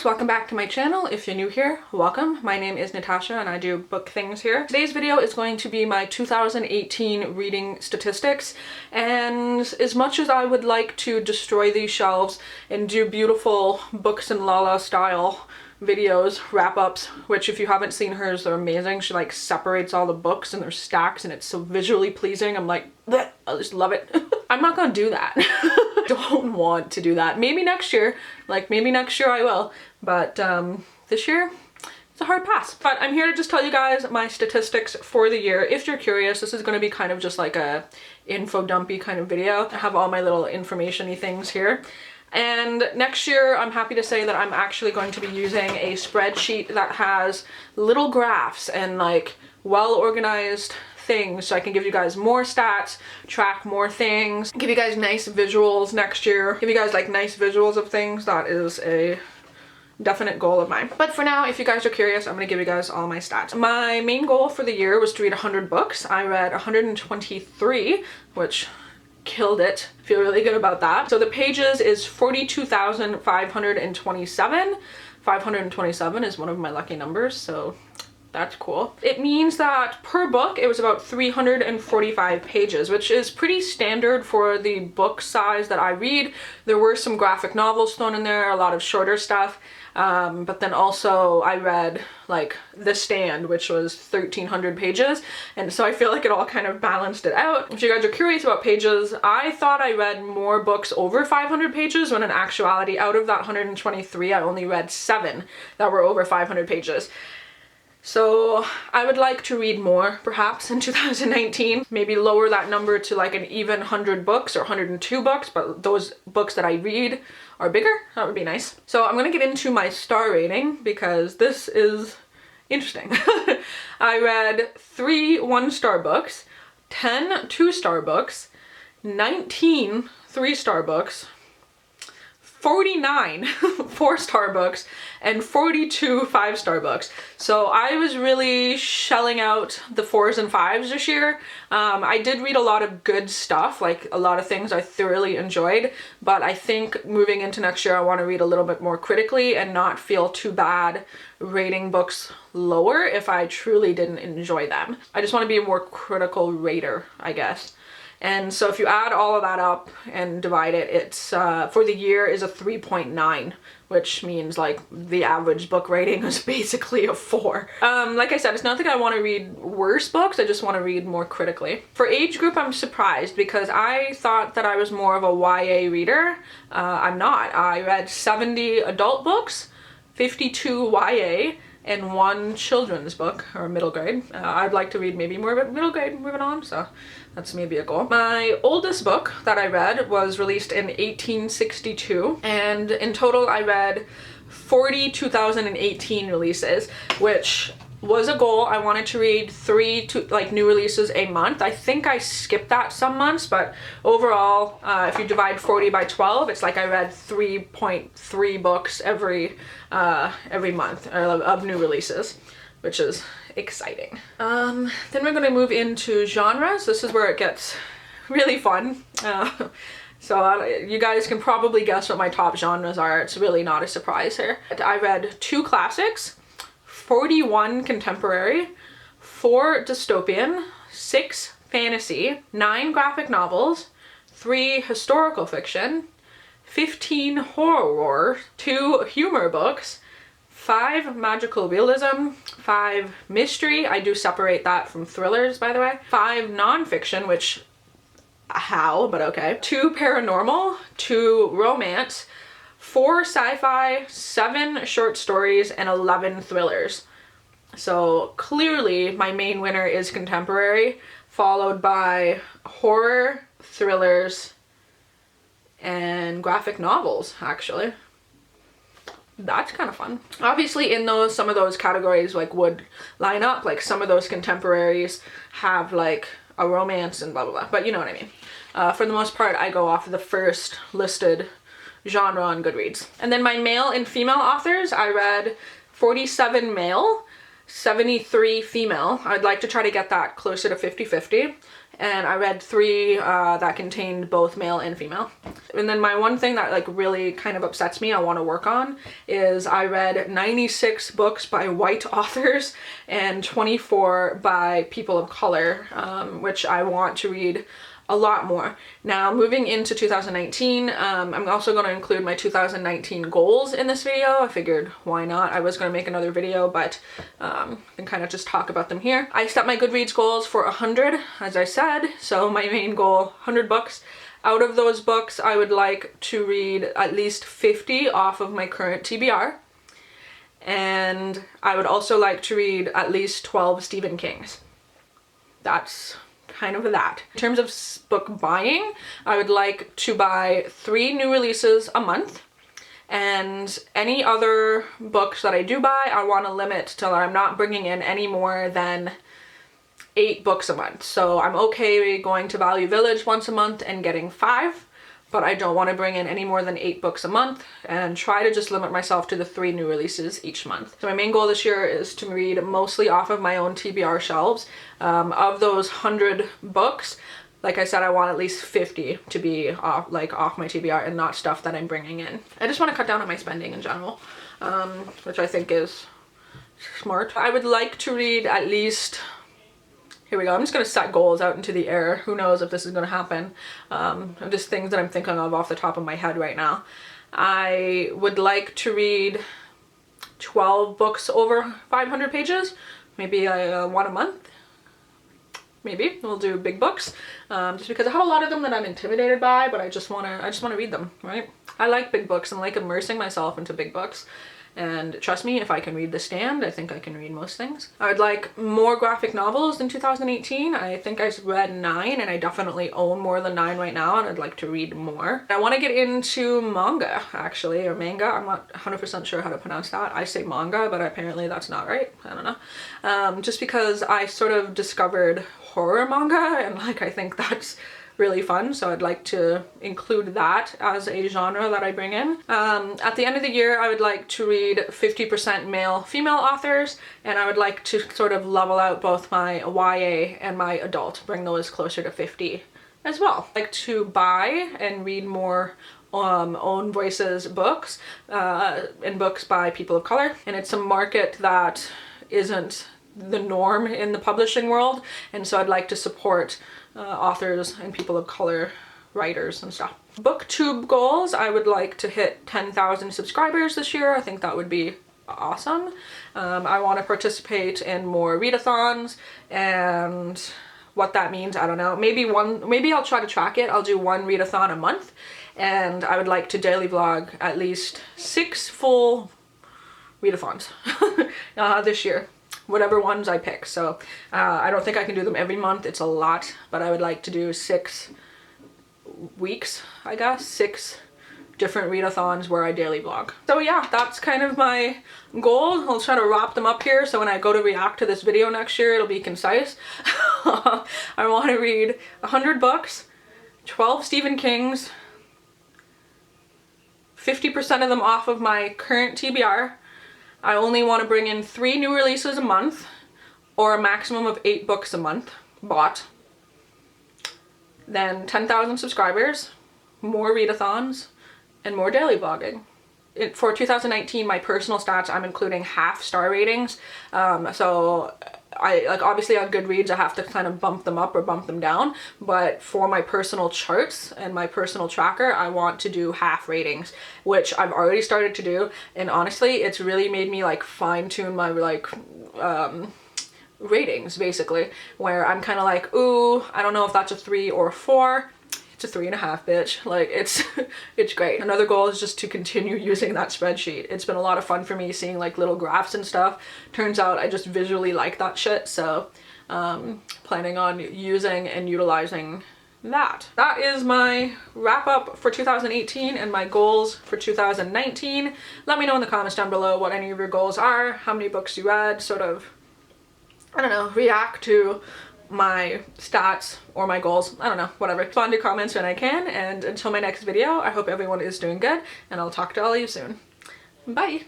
folks, welcome back to my channel. If you're new here, welcome. My name is Natasha and I do book things here. Today's video is going to be my 2018 reading statistics, and as much as I would like to destroy these shelves and do beautiful books and Lala style videos, wrap-ups, which if you haven't seen hers, they're amazing. She like separates all the books and their stacks and it's so visually pleasing. I'm like, bleh, I just love it. I'm not gonna do that. Don't want to do that. Maybe next year, maybe next year I will, but this year it's a hard pass. But I'm here to just tell you guys my statistics for the year. If you're curious, this is going to be kind of just like a info dumpy kind of video. I have all my little information-y things here. And next year, I'm happy to say that I'm actually going to be using a spreadsheet that has little graphs and like well-organized things, so I can give you guys more stats, track more things, give you guys nice visuals next year, give you guys like nice visuals of things. That is a definite goal of mine. But for now, if you guys are curious, I'm gonna give you guys all my stats. My main goal for the year was to read 100 books. I read 123, which killed it. Feel really good about that. So the pages is 42,527. 527 is one of my lucky numbers, so that's cool. It means that per book, it was about 345 pages, which is pretty standard for the book size that I read. There were some graphic novels thrown in there, a lot of shorter stuff. But then also I read like The Stand, which was 1,300 pages. And so I feel like it all kind of balanced it out. If you guys are curious about pages, I thought I read more books over 500 pages when in actuality, out of that 123, I only read 7 that were over 500 pages. So I would like to read more perhaps in 2019, maybe lower that number to like an even 100 books or 102 books, but those books that I read are bigger. That would be nice. So I'm gonna get into my star rating because this is interesting. I read 3 1-star books, 10 2-star books, 19 3-star books, 49 4-star books, and 42 5-star books. So I was really shelling out the 4s and 5s this year. I did read a lot of good stuff, like a lot of things I thoroughly enjoyed, but I think moving into next year I want to read a little bit more critically and not feel too bad rating books lower if I truly didn't enjoy them. I just want to be a more critical rater, I guess. And so if you add all of that up and divide it, it's for the year is a 3.9, which means like the average book rating is basically a 4. Like I said, it's not that I want to read worse books, I just want to read more critically. For age group, I'm surprised because I thought that I was more of a YA reader. I'm not. I read 70 adult books, 52 YA, and 1 children's book, or middle grade. I'd like to read maybe more about middle grade moving on, so that's maybe a goal. My oldest book that I read was released in 1862, and in total I read 40 2018 releases, which was a goal. I wanted to read 3 new releases a month. I think I skipped that some months, but overall, if you divide 40 by 12, it's like I read 3.3 books every month of new releases, which is exciting. Then we're going to move into genres. This is where it gets really fun. So you guys can probably guess what my top genres are. It's really not a surprise here. I read 2 classics, 41 contemporary, 4 dystopian, 6 fantasy, 9 graphic novels, 3 historical fiction, 15 horror, 2 humor books, 5 magical realism, 5 mystery, I do separate that from thrillers by the way, 5 nonfiction, which how, but okay, 2 paranormal, 2 romance, 4 sci-fi, 7 short stories, and 11 thrillers. So clearly my main winner is contemporary, followed by horror, thrillers, and graphic novels, actually. That's kind of fun. Obviously in those, some of those categories like would line up, like some of those contemporaries have like a romance and blah blah blah, but you know what I mean. For the most part, I go off of the first listed genre on Goodreads. And then my male and female authors, I read 47 male, 73 female. I'd like to try to get that closer to 50-50. And I read 3 that contained both male and female. And then my one thing that like really kind of upsets me, I want to work on, is I read 96 books by white authors and 24 by people of color, which I want to read a lot more. Now, moving into 2019, I'm also going to include my 2019 goals in this video. I figured, why not? I was going to make another video, but I can kind of just talk about them here. I set my Goodreads goals for 100, as I said, so my main goal, 100 books. Out of those books, I would like to read at least 50 off of my current TBR, and I would also like to read at least 12 Stephen Kings. That's kind of that. In terms of book buying, I would like to buy 3 new releases a month, and any other books that I do buy, I want to limit till I'm not bringing in any more than 8 books a month. So I'm okay going to Value Village once a month and getting 5, but I don't want to bring in any more than 8 books a month, and try to just limit myself to the 3 new releases each month. So my main goal this year is to read mostly off of my own TBR shelves. Of those 100 books, like I said, I want at least 50 to be off my TBR and not stuff that I'm bringing in. I just want to cut down on my spending in general, which I think is smart. I would like to read at least, here we go, I'm just going to set goals out into the air. Who knows if this is going to happen. Just things that I'm thinking of off the top of my head right now. I would like to read 12 books over 500 pages, maybe one a month. Maybe we'll do big books, just because I have a lot of them that I'm intimidated by, but I just want to read them, right? I like big books and like immersing myself into big books. And trust me, if I can read The Stand, I think I can read most things. I would like more graphic novels in 2018. I think I read 9, and I definitely own more than 9 right now, and I'd like to read more. I want to get into manga, actually, or manga. I'm not 100% sure how to pronounce that. I say manga, but apparently that's not right. I don't know. Just because I sort of discovered horror manga, and like I think that's really fun, so I'd like to include that as a genre that I bring in. At the end of the year, I would like to read 50% male female authors, and I would like to sort of level out both my YA and my adult, bring those closer to 50 as well. I like to buy and read more own voices books, and books by people of color, and it's a market that isn't the norm in the publishing world, and so I'd like to support authors and people of color writers and stuff. Booktube goals, I would like to hit 10,000 subscribers this year. I think that would be awesome. I want to participate in more readathons, and what that means, I don't know. Maybe I'll try to track it. I'll do 1 readathon a month, and I would like to daily vlog at least 6 full readathons this year. Whatever ones I pick. So I don't think I can do them every month. It's a lot, but I would like to do 6 weeks, I guess. 6 different readathons where I daily vlog. So yeah, that's kind of my goal. I'll try to wrap them up here so when I go to react to this video next year, it'll be concise. I want to read 100 books, 12 Stephen Kings, 50% of them off of my current TBR. I only want to bring in 3 new releases a month, or a maximum of 8 books a month bought. Then 10,000 subscribers, more readathons, and more daily vlogging. For 2019, my personal stats, I'm including half-star ratings. So I obviously on Goodreads I have to kind of bump them up or bump them down, but for my personal charts and my personal tracker, I want to do half ratings, which I've already started to do, and honestly it's really made me like fine-tune my ratings, basically, where I'm kind of like, ooh, I don't know if that's a 3 or a 4. It's a 3.5, bitch. Like, it's great. Another goal is just to continue using that spreadsheet. It's been a lot of fun for me seeing like little graphs and stuff. Turns out I just visually like that shit, so planning on using and utilizing that. That is my wrap up for 2018 and my goals for 2019. Let me know in the comments down below what any of your goals are, how many books you read, sort of, I don't know, react to my stats or my goals. I don't know, whatever. Respond to comments when I can, and until my next video, I hope everyone is doing good, and I'll talk to all of you soon. Bye!